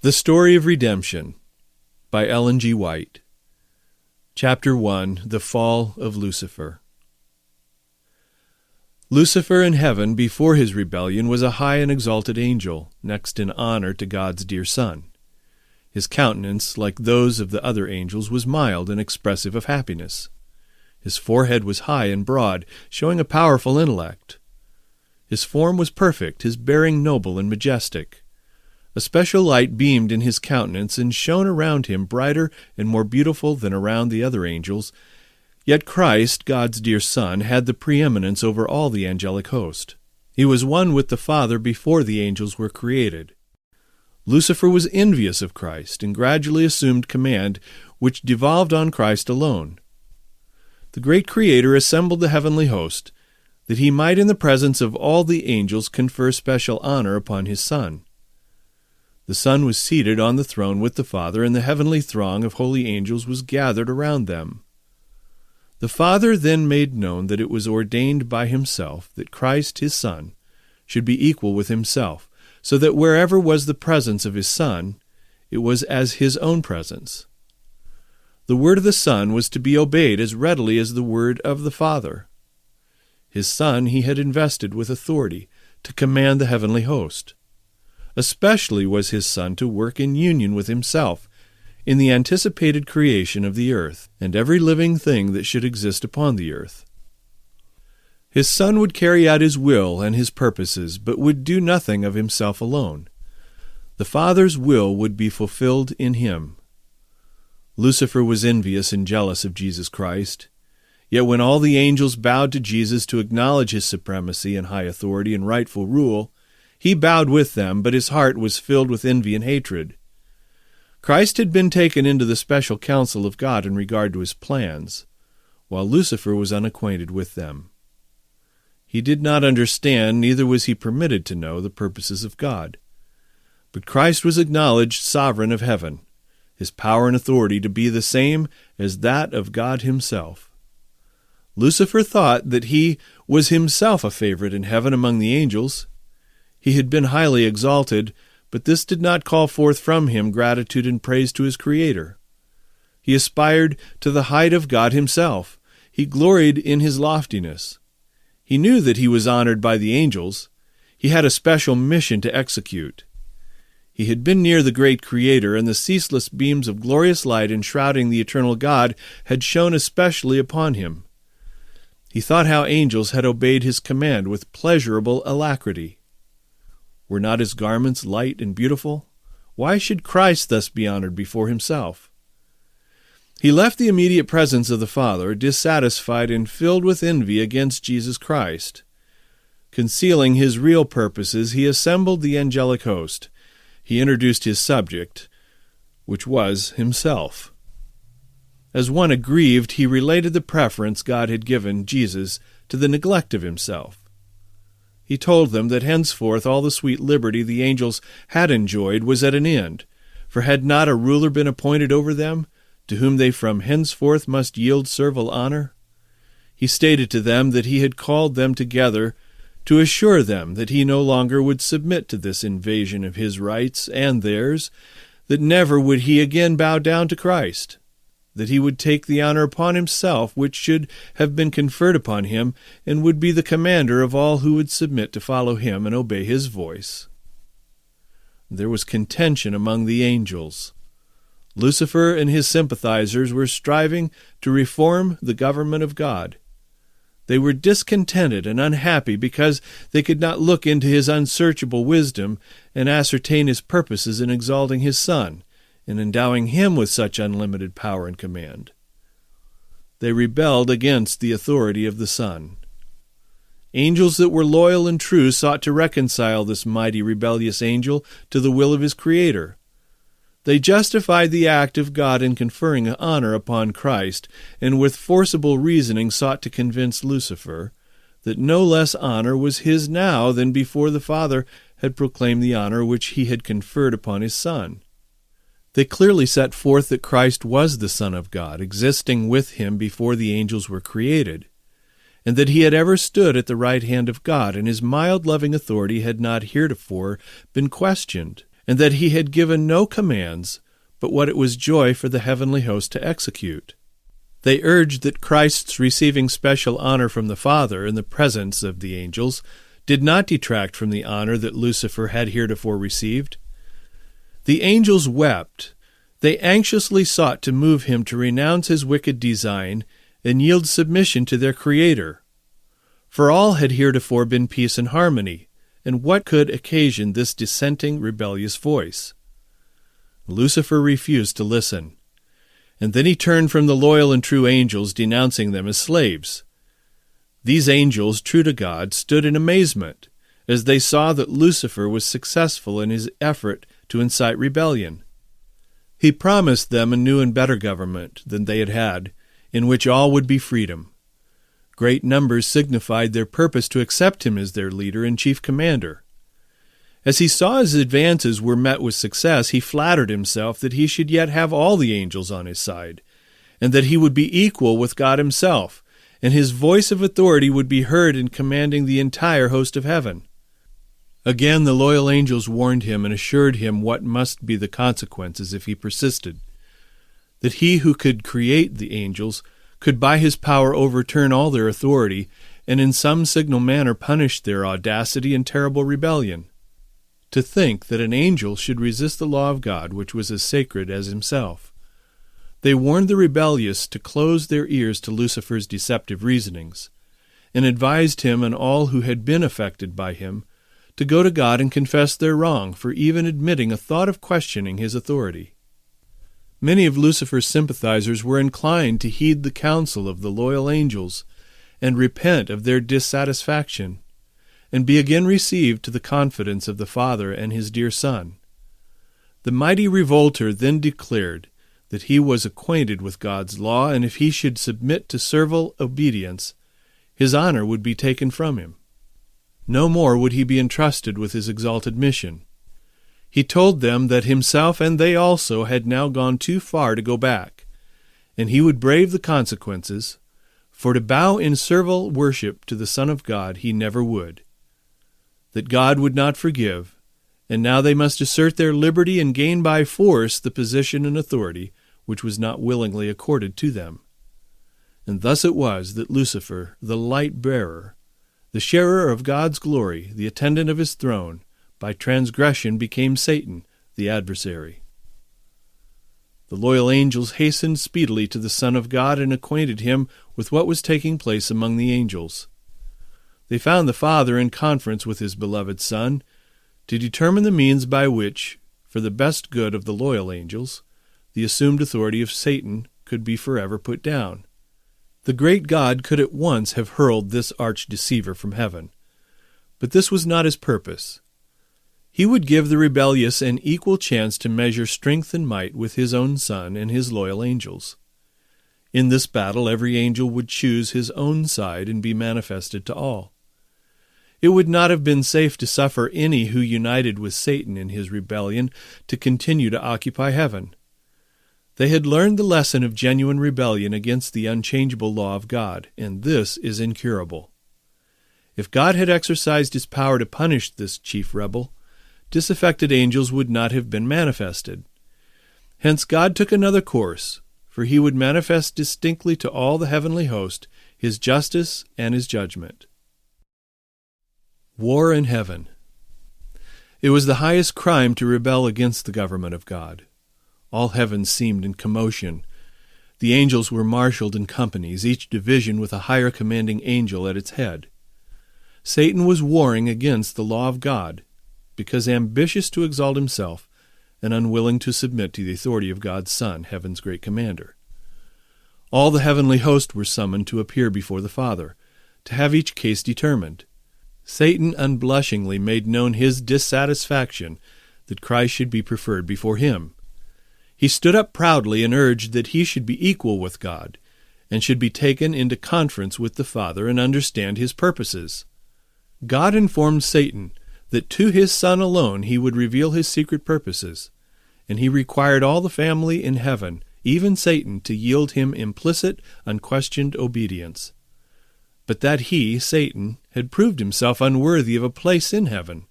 The Story of Redemption by Ellen G. White. Chapter 1. The Fall of Lucifer. Lucifer in heaven before his rebellion was a high and exalted angel, next in honor to God's dear Son. His countenance, like those of the other angels, was mild and expressive of happiness. His forehead was high and broad, showing a powerful intellect. His form was perfect, his bearing noble and majestic. A special light beamed in his countenance and shone around him brighter and more beautiful than around the other angels. Yet Christ, God's dear Son, had the preeminence over all the angelic host. He was one with the Father before the angels were created. Lucifer was envious of Christ and gradually assumed command, which devolved on Christ alone. The great Creator assembled the heavenly host, that he might in the presence of all the angels confer special honor upon his Son. The Son was seated on the throne with the Father, and the heavenly throng of holy angels was gathered around them. The Father then made known that it was ordained by himself that Christ, his Son, should be equal with himself, so that wherever was the presence of his Son, it was as his own presence. The word of the Son was to be obeyed as readily as the word of the Father. His Son he had invested with authority to command the heavenly host. Especially was his Son to work in union with himself in the anticipated creation of the earth and every living thing that should exist upon the earth. His Son would carry out his will and his purposes, but would do nothing of himself alone. The Father's will would be fulfilled in him. Lucifer was envious and jealous of Jesus Christ. Yet when all the angels bowed to Jesus to acknowledge his supremacy and high authority and rightful rule, he bowed with them, but his heart was filled with envy and hatred. Christ had been taken into the special counsel of God in regard to his plans, while Lucifer was unacquainted with them. He did not understand, neither was he permitted to know, the purposes of God. But Christ was acknowledged sovereign of heaven, his power and authority to be the same as that of God himself. Lucifer thought that he was himself a favorite in heaven among the angels. He had been highly exalted, but this did not call forth from him gratitude and praise to his Creator. He aspired to the height of God himself. He gloried in his loftiness. He knew that he was honored by the angels. He had a special mission to execute. He had been near the great Creator, and the ceaseless beams of glorious light enshrouding the eternal God had shone especially upon him. He thought how angels had obeyed his command with pleasurable alacrity. Were not his garments light and beautiful? Why should Christ thus be honored before himself? He left the immediate presence of the Father, dissatisfied and filled with envy against Jesus Christ. Concealing his real purposes, he assembled the angelic host. He introduced his subject, which was himself. As one aggrieved, he related the preference God had given Jesus to the neglect of himself. He told them that henceforth all the sweet liberty the angels had enjoyed was at an end, for had not a ruler been appointed over them, to whom they from henceforth must yield servile honor? He stated to them that he had called them together to assure them that he no longer would submit to this invasion of his rights and theirs, that never would he again bow down to Christ, that he would take the honor upon himself which should have been conferred upon him, and would be the commander of all who would submit to follow him and obey his voice. There was contention among the angels. Lucifer and his sympathizers were striving to reform the government of God. They were discontented and unhappy because they could not look into his unsearchable wisdom and ascertain his purposes in exalting his Son, and endowing him with such unlimited power and command. They rebelled against the authority of the Son. Angels that were loyal and true sought to reconcile this mighty rebellious angel to the will of his Creator. They justified the act of God in conferring honor upon Christ, and with forcible reasoning sought to convince Lucifer that no less honor was his now than before the Father had proclaimed the honor which he had conferred upon his Son. They clearly set forth that Christ was the Son of God, existing with him before the angels were created, and that he had ever stood at the right hand of God, and his mild, loving authority had not heretofore been questioned. and that he had given no commands but what it was joy for the heavenly host to execute. They urged that Christ's receiving special honor from the Father in the presence of the angels did not detract from the honor that Lucifer had heretofore received. The angels wept. They anxiously sought to move him to renounce his wicked design and yield submission to their Creator. For all had heretofore been peace and harmony, and what could occasion this dissenting, rebellious voice? Lucifer refused to listen, and then he turned from the loyal and true angels, denouncing them as slaves. These angels, true to God, stood in amazement as they saw that Lucifer was successful in his effort to incite rebellion. He promised them a new and better government than they had had, in which all would be freedom. Great numbers signified their purpose to accept him as their leader and chief commander. As he saw his advances were met with success, he flattered himself that he should yet have all the angels on his side, and that he would be equal with God himself, and his voice of authority would be heard in commanding the entire host of heaven. Again the loyal angels warned him and assured him what must be the consequences if he persisted, that he who could create the angels could by his power overturn all their authority, and in some signal manner punish their audacity and terrible rebellion. To think that an angel should resist the law of God, which was as sacred as himself. They warned the rebellious to close their ears to Lucifer's deceptive reasonings, and advised him and all who had been affected by him to go to God and confess their wrong for even admitting a thought of questioning his authority. Many of Lucifer's sympathizers were inclined to heed the counsel of the loyal angels and repent of their dissatisfaction, and be again received to the confidence of the Father and his dear Son. The mighty revolter then declared that he was acquainted with God's law, and if he should submit to servile obedience, his honor would be taken from him. No more would he be entrusted with his exalted mission. He told them that himself and they also had now gone too far to go back, and he would brave the consequences, for to bow in servile worship to the Son of God he never would. That God would not forgive, and now they must assert their liberty and gain by force the position and authority which was not willingly accorded to them. And thus it was that Lucifer, the light-bearer, the sharer of God's glory, the attendant of his throne, by transgression became Satan, the adversary. The loyal angels hastened speedily to the Son of God and acquainted him with what was taking place among the angels. They found the Father in conference with his beloved Son to determine the means by which, for the best good of the loyal angels, the assumed authority of Satan could be forever put down. The great God could at once have hurled this arch-deceiver from heaven, but this was not his purpose. He would give the rebellious an equal chance to measure strength and might with his own Son and his loyal angels. In this battle every angel would choose his own side and be manifested to all. It would not have been safe to suffer any who united with Satan in his rebellion to continue to occupy heaven. They had learned the lesson of genuine rebellion against the unchangeable law of God, and this is incurable. If God had exercised his power to punish this chief rebel, disaffected angels would not have been manifested. Hence God took another course, for he would manifest distinctly to all the heavenly host his justice and his judgment. War in heaven. It was the highest crime to rebel against the government of God. All heaven seemed in commotion. The angels were marshaled in companies, each division with a higher commanding angel at its head. Satan was warring against the law of God, because ambitious to exalt himself and unwilling to submit to the authority of God's Son, heaven's great commander. All the heavenly host were summoned to appear before the Father, to have each case determined. Satan unblushingly made known his dissatisfaction that Christ should be preferred before him. He stood up proudly and urged that he should be equal with God, and should be taken into conference with the Father and understand his purposes. God informed Satan that to his Son alone he would reveal his secret purposes, and he required all the family in heaven, even Satan, to yield him implicit, unquestioned obedience. But that he, Satan, had proved himself unworthy of a place in heaven.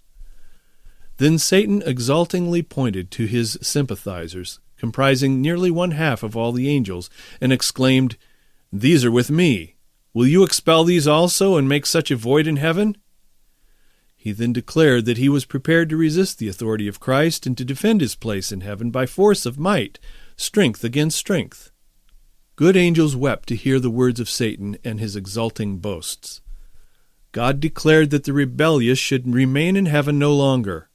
Then Satan exultingly pointed to his sympathizers, comprising nearly 1/2 of all the angels, and exclaimed, "These are with me. Will you expel these also and make such a void in heaven?" He then declared that he was prepared to resist the authority of Christ and to defend his place in heaven by force of might, strength against strength. Good angels wept to hear the words of Satan and his exulting boasts. God declared that the rebellious should remain in heaven no longer.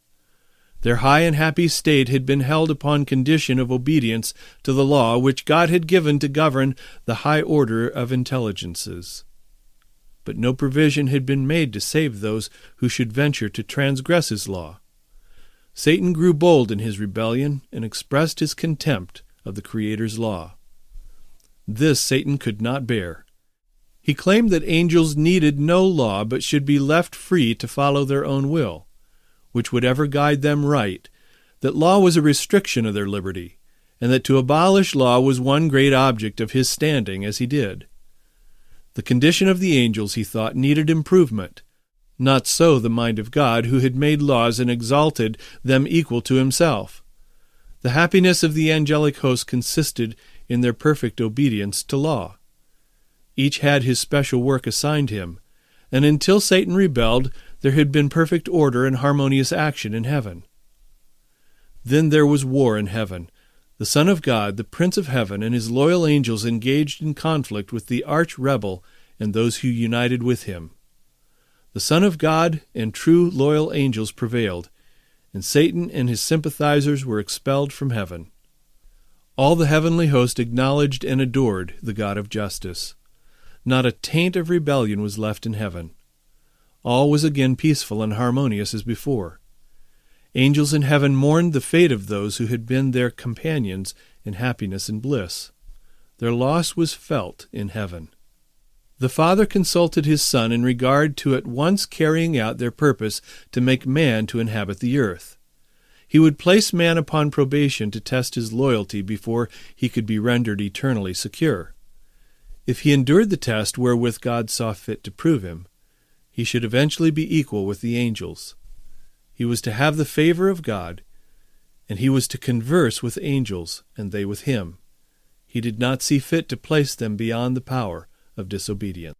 Their high and happy state had been held upon condition of obedience to the law which God had given to govern the high order of intelligences. But no provision had been made to save those who should venture to transgress his law. Satan grew bold in his rebellion and expressed his contempt of the Creator's law. This Satan could not bear. He claimed that angels needed no law but should be left free to follow their own will, which would ever guide them right, that law was a restriction of their liberty, and that to abolish law was one great object of his standing as he did. The condition of the angels, he thought, needed improvement. Not so the mind of God, who had made laws and exalted them equal to himself. The happiness of the angelic host consisted in their perfect obedience to law. Each had his special work assigned him, and until Satan rebelled, there had been perfect order and harmonious action in heaven. Then there was war in heaven. The Son of God, the Prince of Heaven, and his loyal angels engaged in conflict with the arch-rebel and those who united with him. The Son of God and true loyal angels prevailed, and Satan and his sympathizers were expelled from heaven. All the heavenly host acknowledged and adored the God of justice. Not a taint of rebellion was left in heaven. All was again peaceful and harmonious as before. Angels in heaven mourned the fate of those who had been their companions in happiness and bliss. Their loss was felt in heaven. The Father consulted his Son in regard to at once carrying out their purpose to make man to inhabit the earth. He would place man upon probation to test his loyalty before he could be rendered eternally secure. If he endured the test wherewith God saw fit to prove him, he should eventually be equal with the angels. He was to have the favor of God, and he was to converse with angels, and they with him. He did not see fit to place them beyond the power of disobedience.